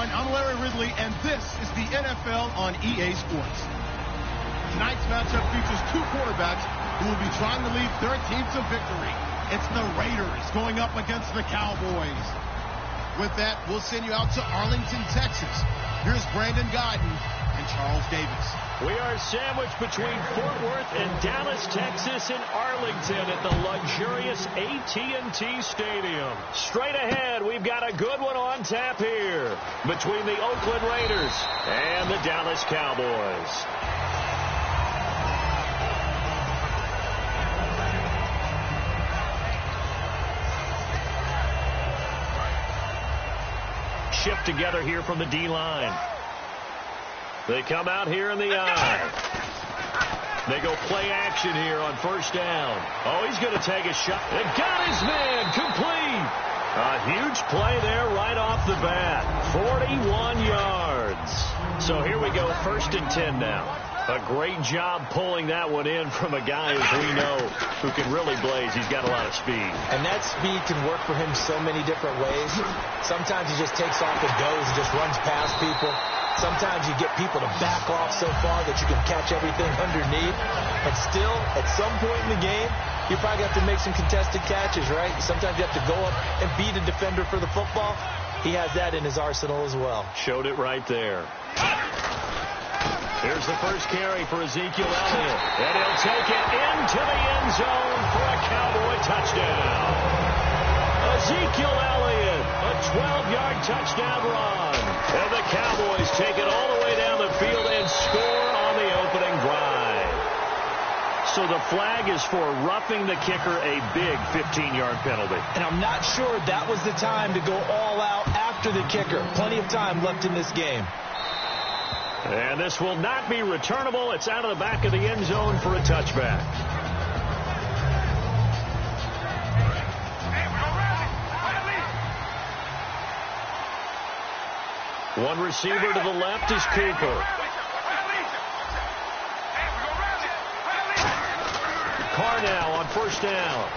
everyone. I'm Larry Ridley, and this is the NFL on EA Sports. Tonight's matchup features two quarterbacks who will be trying to lead their teams to victory. It's the Raiders going up against the Cowboys. With that, we'll send you out to Arlington, Texas. Here's Brandon Guyton and Charles Davis. We are sandwiched between Fort Worth and Dallas, Texas, and Arlington at the luxurious AT&T Stadium. Straight ahead, we've got a good one on tap here between the Oakland Raiders and the Dallas Cowboys. Shift together here from the D-line. They come out here in the eye. They go play action here on first down. Oh, he's going to take a shot. They got his man complete. A huge play there right off the bat. 41 yards. So here we go, 1st and 10 now. A great job pulling that one in from a guy, as we know, who can really blaze. He's got a lot of speed. And that speed can work for him so many different ways. Sometimes he just takes off and goes and just runs past people. Sometimes you get people to back off so far that you can catch everything underneath. But still, at some point in the game, you probably have to make some contested catches, right? Sometimes you have to go up and beat a defender for the football. He has that in his arsenal as well. Showed it right there. Here's the first carry for Ezekiel Elliott. And he'll take it into the end zone for a Cowboy touchdown. Ezekiel Elliott, a 12-yard touchdown run. And the Cowboys take it all the way down the field and score on the opening drive. So the flag is for roughing the kicker, a big 15-yard penalty. And I'm not sure that was the time to go all out after the kicker. Plenty of time left in this game. And this will not be returnable. It's out of the back of the end zone for a touchback. One receiver to the left is Cooper. Carr now on first down.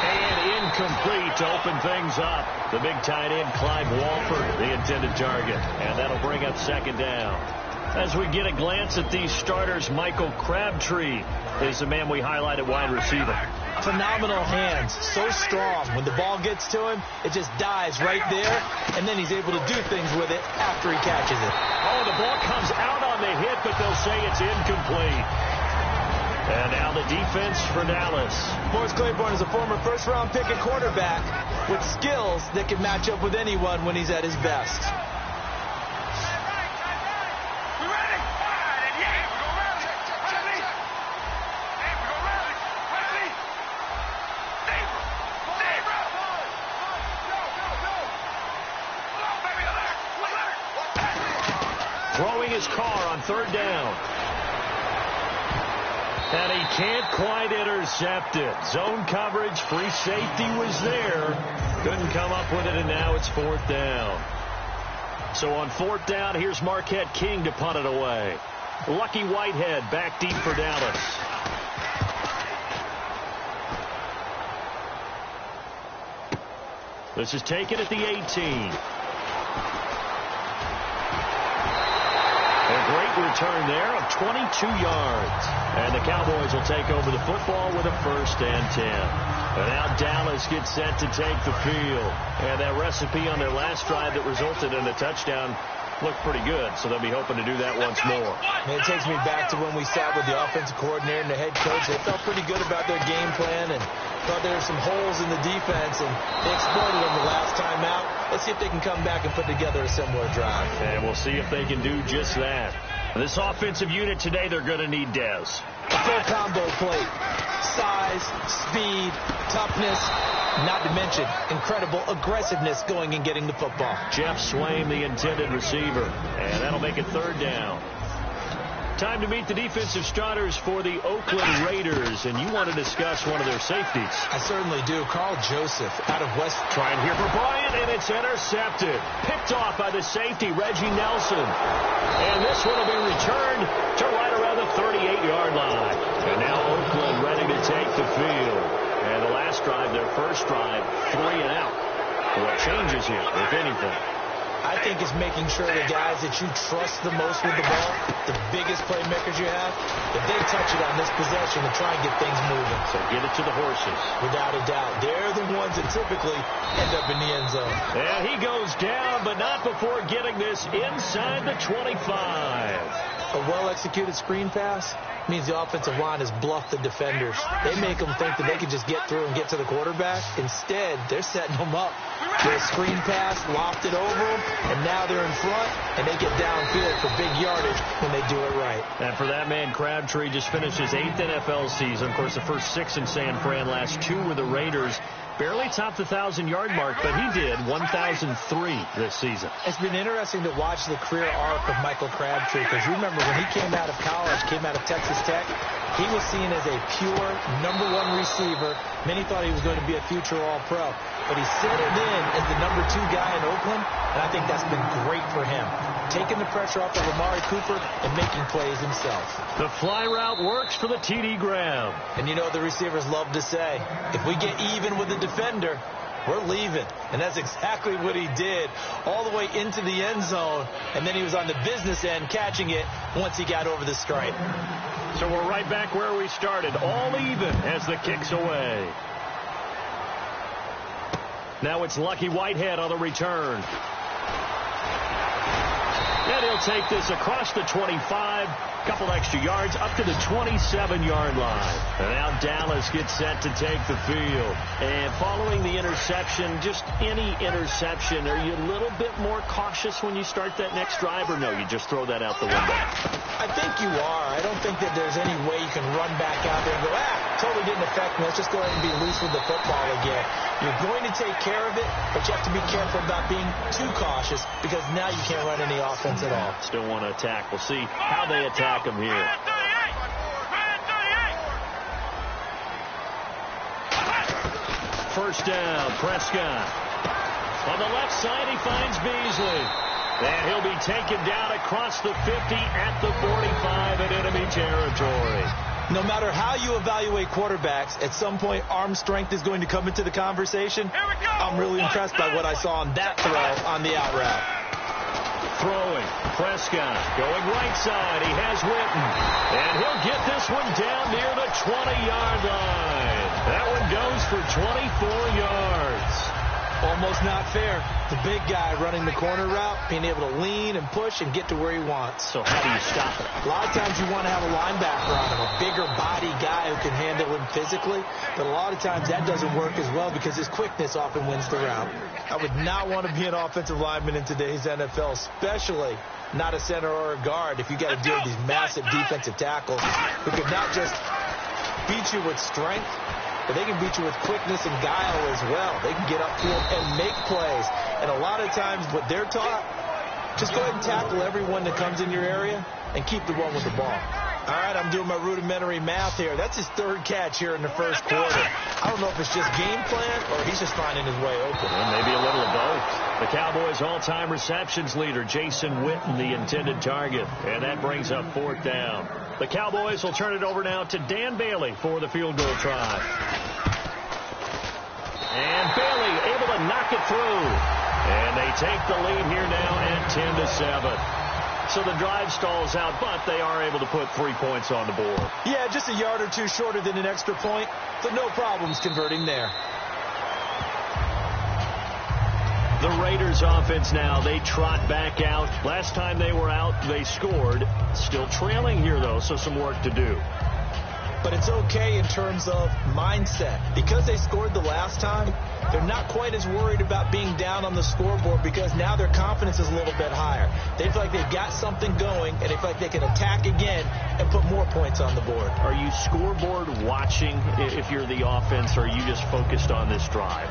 And incomplete to open things up. The big tight end, Clyde Walford, the intended target. And that'll bring up second down. As we get a glance at these starters, Michael Crabtree is the man we highlight at wide receiver. Phenomenal hands, so strong. When the ball gets to him, it just dives right there, and then he's able to do things with it after he catches it. Oh, the ball comes out on the hit, but they'll say it's incomplete. And now the defense for Dallas. Morris Claiborne is a former first-round pick at quarterback with skills that can match up with anyone when he's at his best. Throwing his car on third down. And he can't quite intercept it. Zone coverage, free safety was there. Couldn't come up with it, and now it's fourth down. So on fourth down, here's Marquette King to punt it away. Lucky Whitehead back deep for Dallas. This is taken at the 18. A great return there of 22 yards. And the Cowboys will take over the football with a 1st and 10. And now Dallas gets set to take the field. And that recipe on their last drive that resulted in a touchdown looked pretty good, so they'll be hoping to do that once more. It takes me back to when we sat with the offensive coordinator and the head coach. They felt pretty good about their game plan and thought there were some holes in the defense, and they exploited them the last time out. Let's see if they can come back and put together a similar drive. And we'll see if they can do just that. This offensive unit today, they're going to need Dez. Full combo plate. Size, speed, toughness, not to mention incredible aggressiveness going and getting the football. Jeff Swaim, the intended receiver, and that'll make it third down. Time to meet the defensive starters for the Oakland Raiders, and you want to discuss one of their safeties. I certainly do. Carl Joseph out of West. Trying here for Bryant, and it's intercepted. Picked off by the safety, Reggie Nelson. And this one will be returned to right around the 38-yard line. And now Oakland ready to take the field. And the last drive, their first drive, 3 and out. What changes here, if anything? I think it's making sure the guys that you trust the most with the ball, the biggest playmakers you have, that they touch it on this possession and try and get things moving. So get it to the horses. Without a doubt. They're the ones that typically end up in the end zone. And he goes down, but not before getting this inside the 25. A well-executed screen pass means the offensive line has bluffed the defenders. They make them think that they can just get through and get to the quarterback. Instead, they're setting them up. Their screen pass, lofted over them, and now they're in front, and they get downfield for big yardage when they do it right. And for that man, Crabtree just finished his 8th NFL season. Of course, the first 6 in San Fran, last 2 with the Raiders. Barely topped the 1,000-yard mark, but he did 1,003 this season. It's been interesting to watch the career arc of Michael Crabtree, because you remember when he came out of college, came out of Texas Tech, he was seen as a pure #1 receiver. Many thought he was going to be a future All-Pro. But he settled in as the #2 guy in Oakland, and I think that's been great for him. Taking the pressure off of Amari Cooper and making plays himself. The fly route works for the TD Graham. And you know what the receivers love to say? If we get even with the defender, we're leaving. And that's exactly what he did, all the way into the end zone. And then he was on the business end catching it once he got over the stripe. So we're right back where we started, all even as the kick's away. Now it's Lucky Whitehead on the return. And he'll take this across the 25, couple extra yards up to the 27-yard line. And now Dallas gets set to take the field. And following the interception, just any interception, are you a little bit more cautious when you start that next drive, or no, you just throw that out the window? I think you are. I don't think that there's any way you can run back out there and go, totally didn't affect me. Let's just go ahead and be loose with the football again. You're going to take care of it, but you have to be careful about being too cautious, because now you can't run any offense at all. Still want to attack. We'll see how they attack him here. First down, Prescott. On the left side, he finds Beasley. And he'll be taken down across the 50 at the 45 in enemy territory. No matter how you evaluate quarterbacks, at some point arm strength is going to come into the conversation. I'm really impressed by what I saw on that throw on the out route. Throwing, Prescott going right side. He has Witten. And he'll get this one down near the 20-yard line. That one goes for 24 yards. Almost not fair. The big guy running the corner route, being able to lean and push and get to where he wants. So how do you stop it? A lot of times you want to have a linebacker on him, a bigger body guy who can handle him physically. But a lot of times that doesn't work as well because his quickness often wins the route. I would not want to be an offensive lineman in today's NFL, especially not a center or a guard, if you got to deal with these massive defensive tackles who could not just beat you with strength, but they can beat you with quickness and guile as well. They can get upfield and make plays. And a lot of times what they're taught, just go ahead and tackle everyone that comes in your area and keep the one with the ball. All right, I'm doing my rudimentary math here. That's his 3rd catch here in the first quarter. I don't know if it's just game plan or he's just finding his way open. Well, maybe a little of both. The Cowboys' all-time receptions leader, Jason Witten, the intended target. And that brings up 4th down. The Cowboys will turn it over now to Dan Bailey for the field goal try. And Bailey able to knock it through. And they take the lead here now at 10-7. So the drive stalls out, but they are able to put 3 points on the board. Yeah, just a yard or two shorter than an extra point, but no problems converting there. The Raiders offense now, they trot back out. Last time they were out, they scored. Still trailing here, though, so some work to do. But it's okay in terms of mindset. Because they scored the last time, they're not quite as worried about being down on the scoreboard because now their confidence is a little bit higher. They feel like they've got something going, and they feel like they can attack again and put more points on the board. Are you scoreboard watching if you're the offense, or are you just focused on this drive?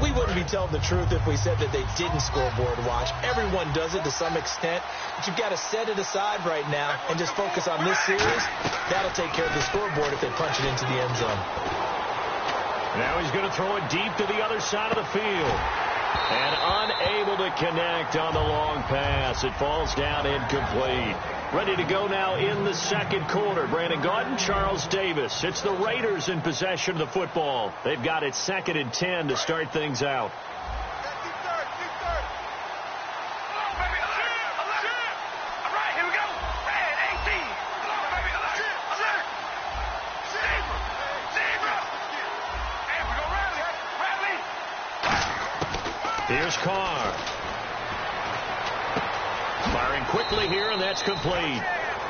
We wouldn't be telling the truth if we said that they didn't scoreboard watch. Everyone does it to some extent, but you've got to set it aside right now and just focus on this series. That'll take care of the scoreboard if they punch it into the end zone. Now he's going to throw it deep to the other side of the field. And unable to connect on the long pass. It falls down incomplete. Ready to go now in the second quarter. Brandon Gaudin, Charles Davis. It's the Raiders in possession of the football. They've got it 2nd and 10 to start things out. Here's Carr. Firing quickly here, and that's complete.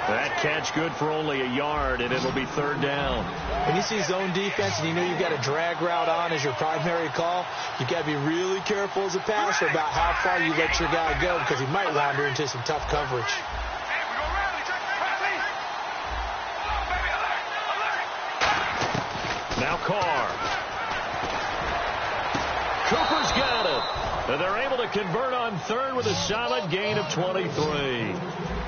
That catch good for only a yard, and it'll be 3rd down. When you see zone defense and you know you've got a drag route on as your primary call, you've got to be really careful as a passer about how far you let your guy go because he might wander into some tough coverage. Now Carr. Cooper's got it. And they're able to convert on 3rd with a solid gain of 23.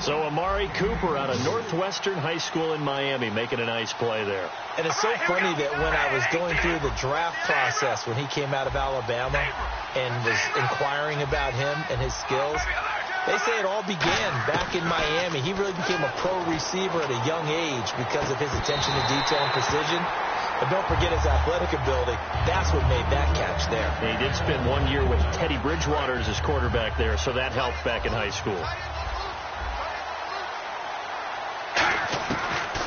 So Amari Cooper out of Northwestern High School in Miami making a nice play there. And it's so funny that when I was going through the draft process when he came out of Alabama and was inquiring about him and his skills, they say it all began back in Miami. He really became a pro receiver at a young age because of his attention to detail and precision. But don't forget his athletic ability. That's what made that catch there. He did spend 1 year with Teddy Bridgewater as his quarterback there, so that helped back in high school.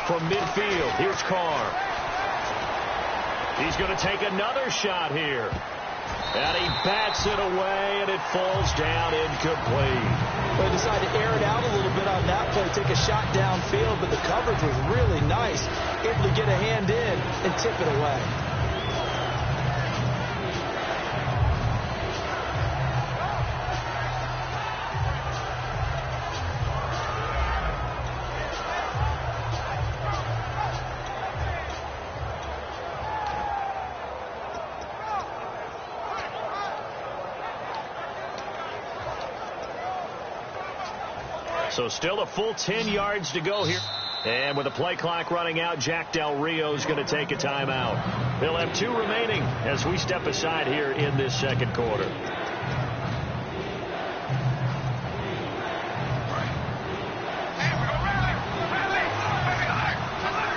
From midfield, here's Carr. He's going to take another shot here. And he bats it away, and it falls down incomplete. Well, he decided to air it out a little bit on that play, take a shot downfield, but the coverage was really nice. Able to get a hand in and tip it away. So still a full 10 yards to go here. And with the play clock running out, Jack Del Rio is going to take a timeout. They'll have 2 remaining as we step aside here in this second quarter.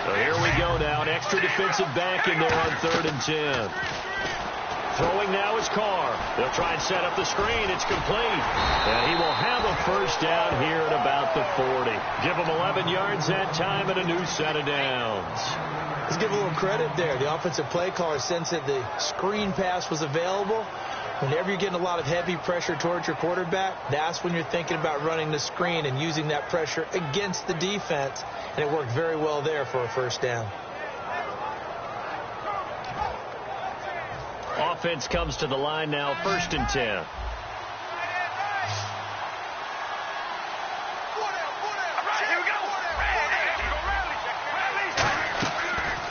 So here we go now. An extra defensive back in there on 3rd and 10. Throwing now is Carr. They'll try and set up the screen. It's complete. And he will have a first down here at about the 40. Give him 11 yards that time and a new set of downs. Let's give a little credit there. The offensive play caller sensed that the screen pass was available. Whenever you're getting a lot of heavy pressure towards your quarterback, that's when you're thinking about running the screen and using that pressure against the defense. And it worked very well there for a first down. Offense comes to the line now, 1st and 10.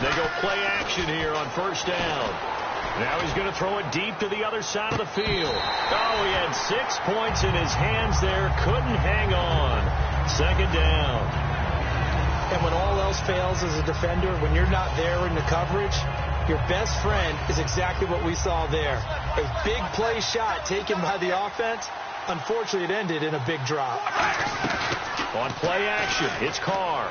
They go play action here on 1st down. Now he's going to throw it deep to the other side of the field. Oh, he had 6 points in his hands there. Couldn't hang on. 2nd down. And when all else fails as a defender, when you're not there in the coverage, your best friend is exactly what we saw there. A big play shot taken by the offense. Unfortunately, it ended in a big drop. On play action, it's Carr.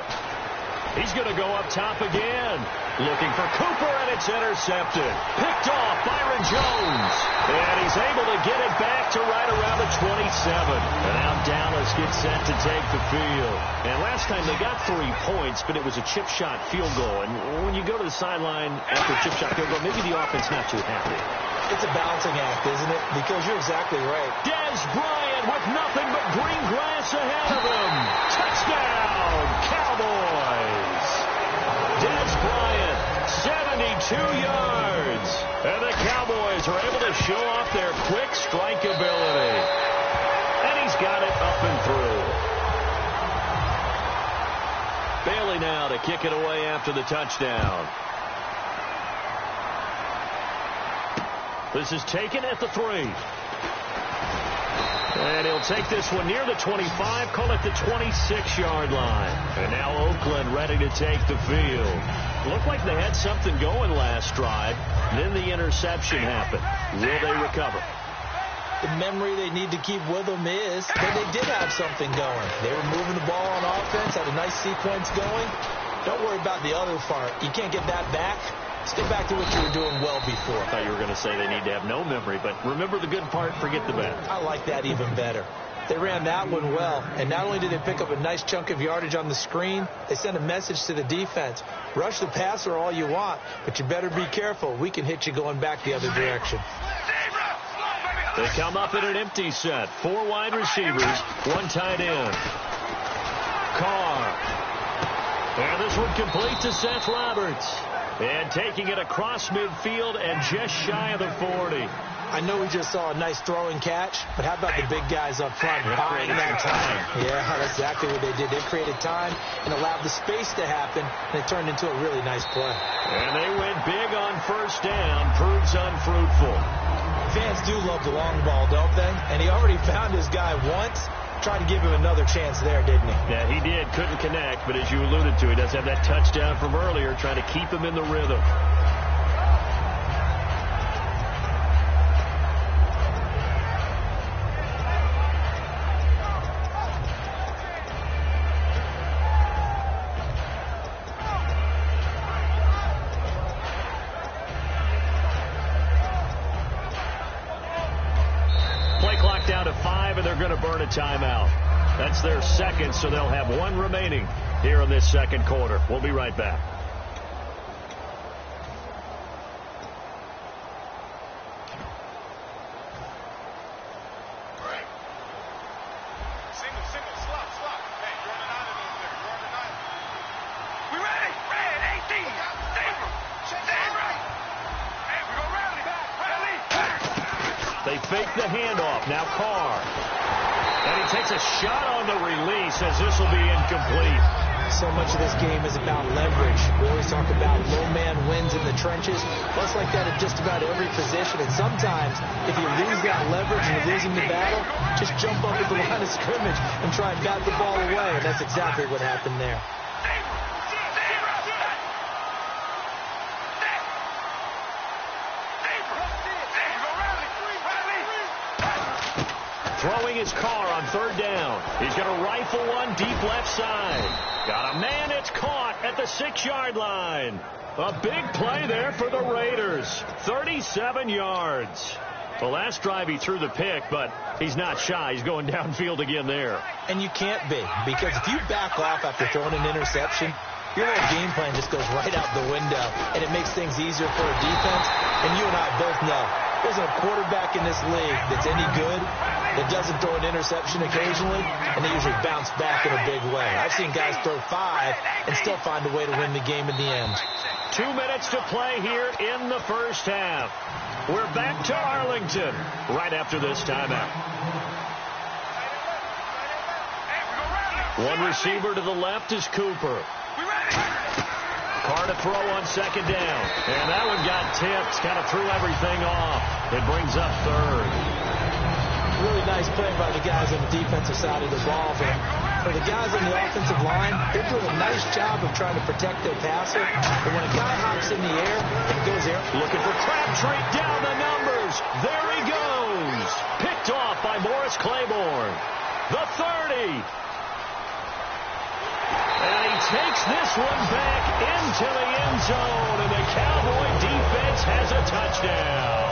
He's going to go up top again. Looking for Cooper, and it's intercepted. Picked off Byron Jones. And he's able to get it back to right around the 27. And now Dallas gets set to take the field. And last time they got 3 points, but it was a chip shot field goal. And when you go to the sideline after a chip shot field goal, maybe the offense not too happy. It's a balancing act, isn't it? Because you're exactly right. Dez Bryant with nothing but green grass ahead of him. Touchdown, Cowboys. Dez Bryant, 72 yards. And the Cowboys are able to show off their quick strike ability. And he's got it up and through. Bailey now to kick it away after the touchdown. This is taken at the 3. And he'll take this one near the 25, call it the 26-yard line. And now Oakland ready to take the field. Looked like they had something going last drive. Then the interception happened. Will they recover? The memory they need to keep with them is that they did have something going. They were moving the ball on offense, had a nice sequence going. Don't worry about the other part. You can't get that back. Stay back to what you were doing well before. I thought you were going to say they need to have no memory, but remember the good part, forget the bad. I like that even better. They ran that one well, and not only did they pick up a nice chunk of yardage on the screen, they sent a message to the defense. Rush the passer all you want, but you better be careful. We can hit you going back the other direction. They come up in an empty set. 4 wide receivers, 1 tight end. Carr. And this one complete to Seth Roberts. And taking it across midfield and just shy of the 40. I know we just saw a nice throwing catch, but how about the big guys up front buying that time? Yeah, that's exactly what they did. They created time and allowed the space to happen, and it turned into a really nice play. And they went big on first down. Proves unfruitful. Fans do love the long ball, don't they? And he already found his guy once. Tried to give him another chance there, didn't he? Yeah, he did. Couldn't connect, but as you alluded to, he does have that touchdown from earlier, trying to keep him in the rhythm. Down to 5, and they're going to burn a timeout. That's their second, so they'll have 1 remaining here in this second quarter. We'll be right back. Single, slot. Hey, you're on the 9 over there. You're on the 9. We ready? Red 18. Hey, we go rally back. They fake the handoff. Now Carr. And he takes a shot on the release as this will be incomplete. So much of this game is about leverage. We always talk about low man wins in the trenches. Well, it's like that at just about every position. And sometimes, if you lose that leverage and you're losing the battle, just jump up at the line of scrimmage and try and bat the ball away. And that's exactly what happened there. Throwing his car on third down. He's going to rifle one deep left side. Got a man. It's caught at the 6-yard line. A big play there for the Raiders. 37 yards. The last drive he threw the pick, but he's not shy. He's going downfield again there. And you can't be, because if you back off after throwing an interception, your whole game plan just goes right out the window, and it makes things easier for a defense. And you and I both know there's a quarterback in this league that's any good that doesn't throw an interception occasionally, and they usually bounce back in a big way. I've seen guys throw 5 and still find a way to win the game in the end. 2 minutes to play here in the first half. We're back to Arlington right after this timeout. 1 receiver to the left is Cooper. Carr to throw on second down. And that one got tipped. Kind of threw everything off. It brings up third. Really nice play by the guys on the defensive side of the ball. For the guys on the offensive line, they're doing a nice job of trying to protect their passer. But when a guy hops in the air and goes there, looking for Crabtree down the numbers. There he goes. Picked off by Morris Claiborne. The 30. And he takes this one back into the end zone, and the Cowboy defense has a touchdown.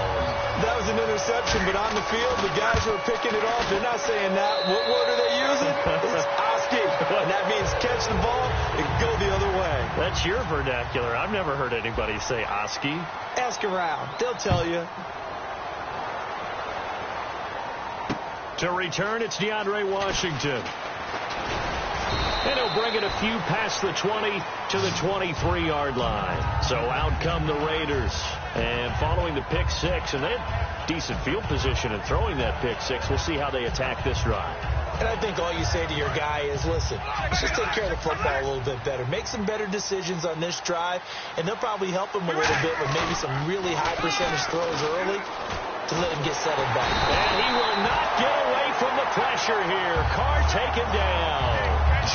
That was an interception, but on the field, the guys who are picking it off, they're not saying that. What word are they using? It's Oski, and that means catch the ball and go the other way. That's your vernacular. I've never heard anybody say Oski. Ask around. They'll tell you. To return, it's DeAndre Washington. And he'll bring it a few past the 20 to the 23-yard line. So out come the Raiders. And following the pick 6, and they had decent field position in throwing that pick 6. We'll see how they attack this drive. And I think all you say to your guy is, listen, let's just take care of the football a little bit better. Make some better decisions on this drive, and they'll probably help him a little bit with maybe some really high percentage throws early to let him get settled back. And he will not get away from the pressure here. Carr taken down.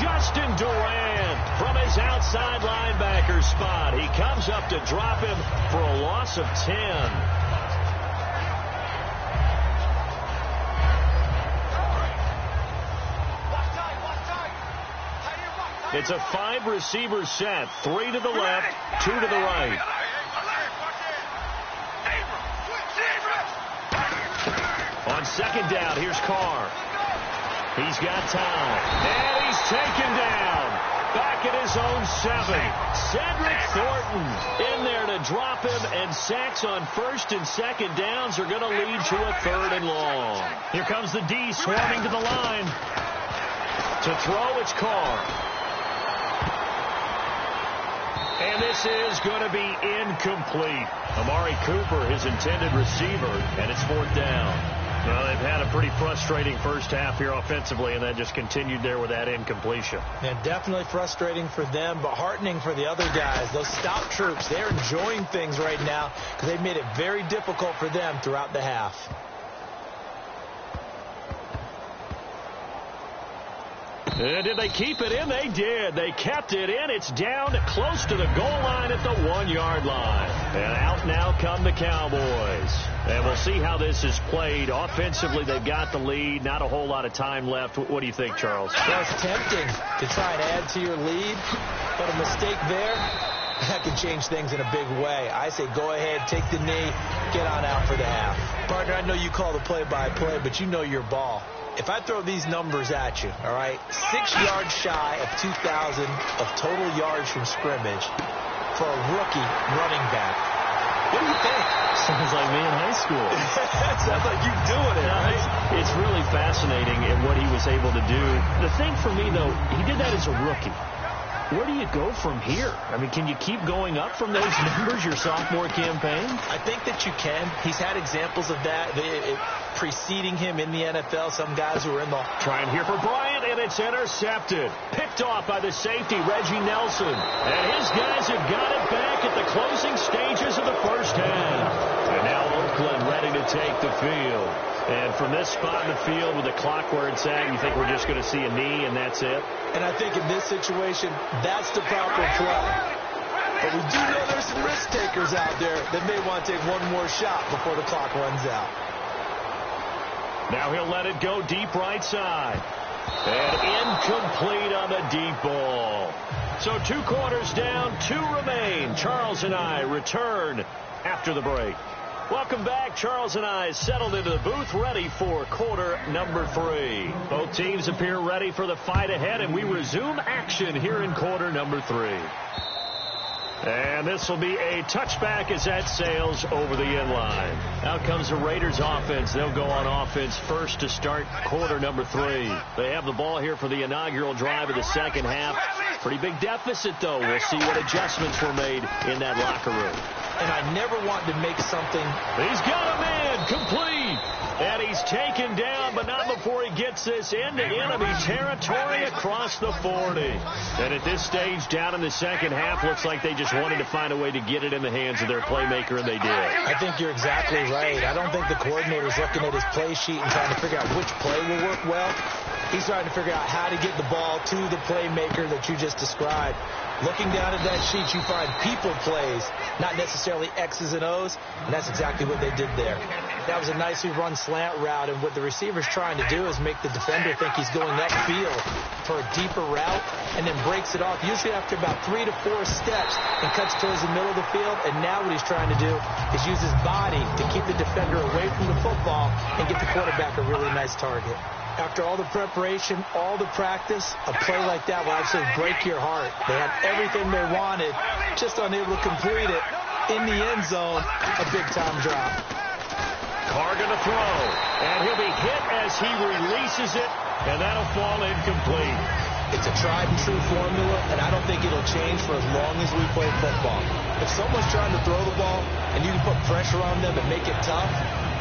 Justin Durant from his outside linebacker spot. He comes up to drop him for a loss of 10. It's a 5-receiver set. 3 to the left, 2 to the right. On second down, here's Carr. He's got time. And he's taken down. Back at his own 7. Cedric Thornton in there to drop him, and sacks on first and second downs are going to lead to a 3rd and long. Here comes the D swarming to the line. To throw, it's Carr. And this is going to be incomplete. Amari Cooper, his intended receiver, and it's 4th down. Well, they've had a pretty frustrating first half here offensively, and that just continued there with that incompletion. And definitely frustrating for them, but heartening for the other guys. Those stout troops, they're enjoying things right now because they've made it very difficult for them throughout the half. And did they keep it in? They did. They kept it in. It's down close to the goal line at the 1-yard line. And out now come the Cowboys. And we'll see how this is played. Offensively, they've got the lead. Not a whole lot of time left. What do you think, Charles? Well, it's tempting to try and add to your lead, but a mistake there, that can change things in a big way. I say go ahead, take the knee, get on out for the half. Partner, I know you call the play-by-play, but you know your ball. If I throw these numbers at you, all right, 6 yards shy of 2,000 of total yards from scrimmage for a rookie running back. What do you think? Sounds like me in high school. Sounds like you doing it, right? It's really fascinating in what he was able to do. The thing for me, though, he did that as a rookie. Where do you go from here? I mean, can you keep going up from those numbers your sophomore campaign? I think that you can. He's had examples of that preceding him in the NFL. Some guys who were in the... Trying here for Bryant, and it's intercepted. Picked off by the safety, Reggie Nelson. And his guys have got it back at the closing stages of the first half. And now Oakland ready to take the field. And from this spot in the field with the clock where it's at, you think we're just going to see a knee and that's it? And I think in this situation, that's the proper play. But we do know there's some risk takers out there that may want to take one more shot before the clock runs out. Now he'll let it go deep right side. And incomplete on the deep ball. So 2 quarters down, 2 remain. Charles and I return after the break. Welcome back. Charles and I settled into the booth, ready for quarter number 3. Both teams appear ready for the fight ahead, and we resume action here in quarter number 3. And this will be a touchback as that sails over the end line. Out comes the Raiders offense. They'll go on offense first to start quarter number 3. They have the ball here for the inaugural drive of the second half. Pretty big deficit, though. We'll see what adjustments were made in that locker room. And I never want to make something... He's got a man, complete. And he's taken down, but not before he gets this into enemy territory across the 40. And at this stage, down in the second half, looks like they just wanted to find a way to get it in the hands of their playmaker, and they did. I think you're exactly right. I don't think the coordinator's looking at his play sheet and trying to figure out which play will work well. He's trying to figure out how to get the ball to the playmaker that you just described. Looking down at that sheet, you find people plays, not necessarily X's and O's, and that's exactly what they did there. That was a nicely run slant route, and what the receiver's trying to do is make the defender think he's going upfield for a deeper route, and then breaks it off, usually after about 3 to 4 steps, and cuts towards the middle of the field. And now what he's trying to do is use his body to keep the defender away from the football and get the quarterback a really nice target. After all the preparation, all the practice, a play like that will absolutely break your heart. They had everything they wanted, just unable to complete it. In the end zone, a big-time drop. Carr going to throw, and he'll be hit as he releases it, and that'll fall incomplete. It's a tried-and-true formula, and I don't think it'll change for as long as we play football. If someone's trying to throw the ball, and you can put pressure on them and make it tough,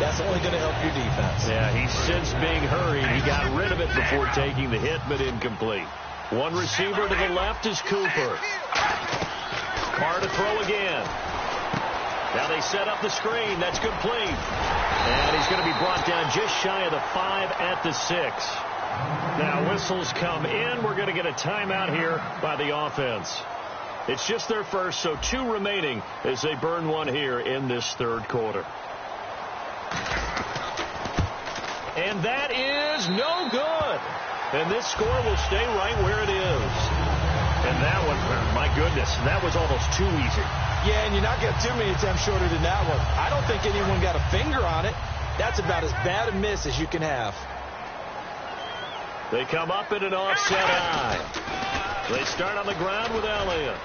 that's only going to help your defense. Yeah, he's since being hurried. He got rid of it before taking the hit, but incomplete. One receiver to the left is Cooper. Carr to throw again. Now they set up the screen. That's complete. And he's going to be brought down just shy of the 5 at the 6. Now whistles come in. We're going to get a timeout here by the offense. It's just their first, so 2 remaining as they burn one here in this third quarter. And that is no good. And this score will stay right where it is. And that one, my goodness, that was almost too easy. Yeah, and you're not going to have too many attempts shorter than that one. I don't think anyone got a finger on it. That's about as bad a miss as you can have. They come up in an offset eye. They start on the ground with Elliott.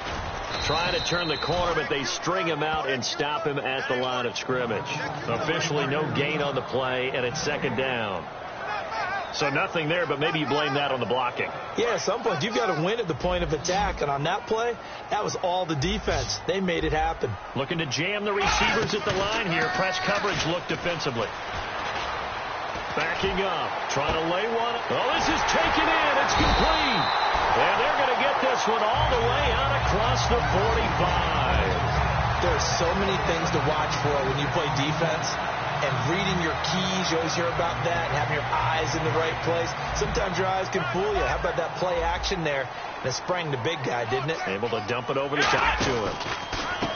Trying to turn the corner, but they string him out and stop him at the line of scrimmage. Officially no gain on the play, and it's second down. So nothing there, but maybe you blame that on the blocking. Yeah, at some point you've got to win at the point of attack, and on that play, that was all the defense. They made it happen. Looking to jam the receivers at the line here. Press coverage look defensively. Backing up, trying to lay one. Oh, this is taken in. It's complete. And they're going to get this one all the way out across the 45. There's so many things to watch for when you play defense. And reading your keys, you always hear about that, and having your eyes in the right place. Sometimes your eyes can fool you. How about that play action there? And it sprang the big guy, didn't it? Able to dump it over the top to him.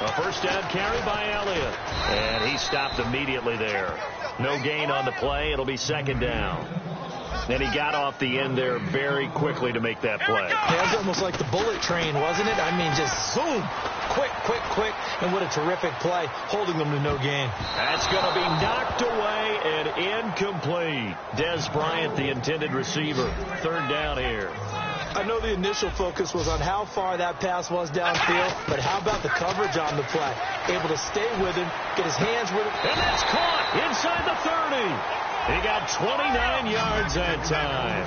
A first down carry by Elliott. And he stopped immediately there. No gain on the play. It'll be second down. Then he got off the end there very quickly to make that play. Yeah, it was almost like the bullet train, wasn't it? I mean, just zoom. Quick, quick, quick. And what a terrific play, holding them to no gain. That's going to be knocked away and incomplete. Des Bryant, the intended receiver. Third down here. I know the initial focus was on how far that pass was downfield, but how about the coverage on the play? Able to stay with him, get his hands with him. And that's caught inside the 30. He got 29 yards that time.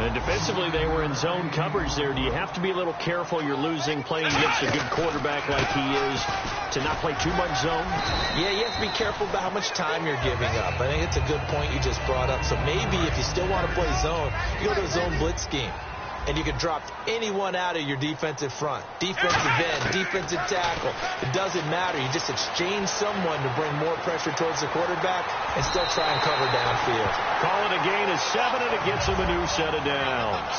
And defensively, they were in zone coverage there. Do you have to be a little careful? You're losing, playing against a good quarterback like he is, to not play too much zone? Yeah, you have to be careful about how much time you're giving up. I think it's a good point you just brought up. So maybe if you still want to play zone, you go to a zone blitz scheme. And you can drop anyone out of your defensive front. Defensive end, defensive tackle. It doesn't matter. You just exchange someone to bring more pressure towards the quarterback and still try and cover downfield. Call it a gain of 7, and it gets him a new set of downs.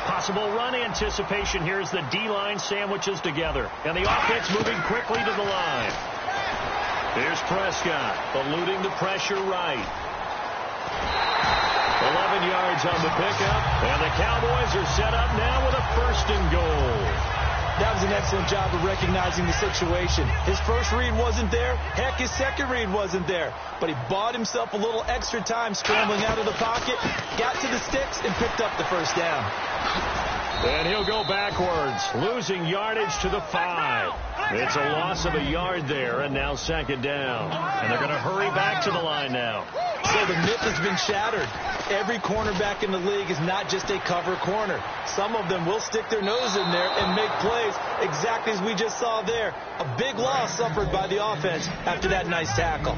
Possible run anticipation here as the D-line sandwiches together. And the offense moving quickly to the line. Here's Prescott, eluding the pressure right. 11 yards on the pickup, and the Cowboys are set up now with a first and goal. That was an excellent job of recognizing the situation. His first read wasn't there. Heck, his second read wasn't there. But he bought himself a little extra time scrambling out of the pocket, got to the sticks, and picked up the first down. And he'll go backwards, losing yardage to the 5. It's a loss of a yard there, and now second down. And they're going to hurry back to the line now. So the myth has been shattered. Every cornerback in the league is not just a cover corner. Some of them will stick their nose in there and make plays exactly as we just saw there. A big loss suffered by the offense after that nice tackle.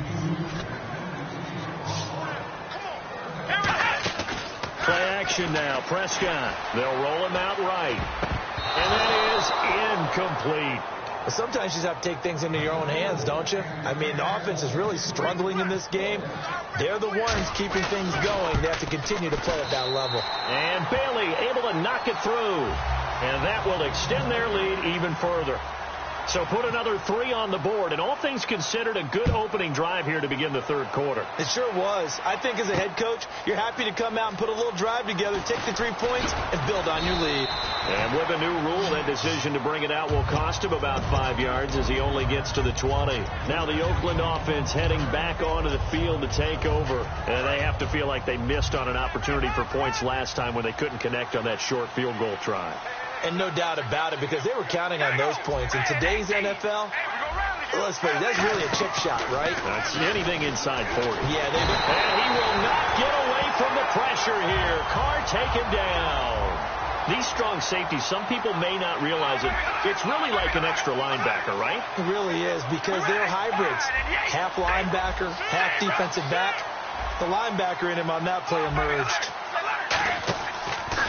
Play action now. Prescott. They'll roll him out right. And that is incomplete. But sometimes you just have to take things into your own hands, don't you? I mean, the offense is really struggling in this game. They're the ones keeping things going. They have to continue to play at that level. And Bailey able to knock it through. And that will extend their lead even further. So put another 3 on the board, and all things considered, a good opening drive here to begin the third quarter. It sure was. I think as a head coach, you're happy to come out and put a little drive together, take the 3 points, and build on your lead. And with a new rule, that decision to bring it out will cost him about 5 yards as he only gets to the 20. Now the Oakland offense heading back onto the field to take over. And they have to feel like they missed on an opportunity for points last time when they couldn't connect on that short field goal try. And no doubt about it, because they were counting on those points. In today's NFL, let's face it, that's really a chip shot, right? That's anything inside 40. Yeah, they do. And he will not get away from the pressure here. Carr taken down. These strong safeties, some people may not realize it. It's really like an extra linebacker, right? It really is, because they're hybrids. Half linebacker, half defensive back. The linebacker in him on that play emerged.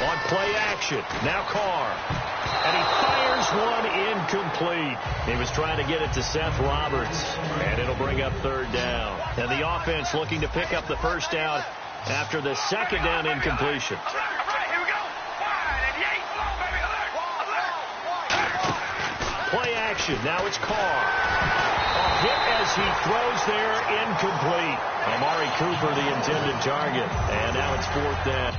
On play action, now Carr. And he fires one incomplete. He was trying to get it to Seth Roberts. And it'll bring up third down. And the offense looking to pick up the first down after the second down incompletion. Play action, now it's Carr. A hit as he throws there, incomplete. Amari Cooper, the intended target. And now it's fourth down.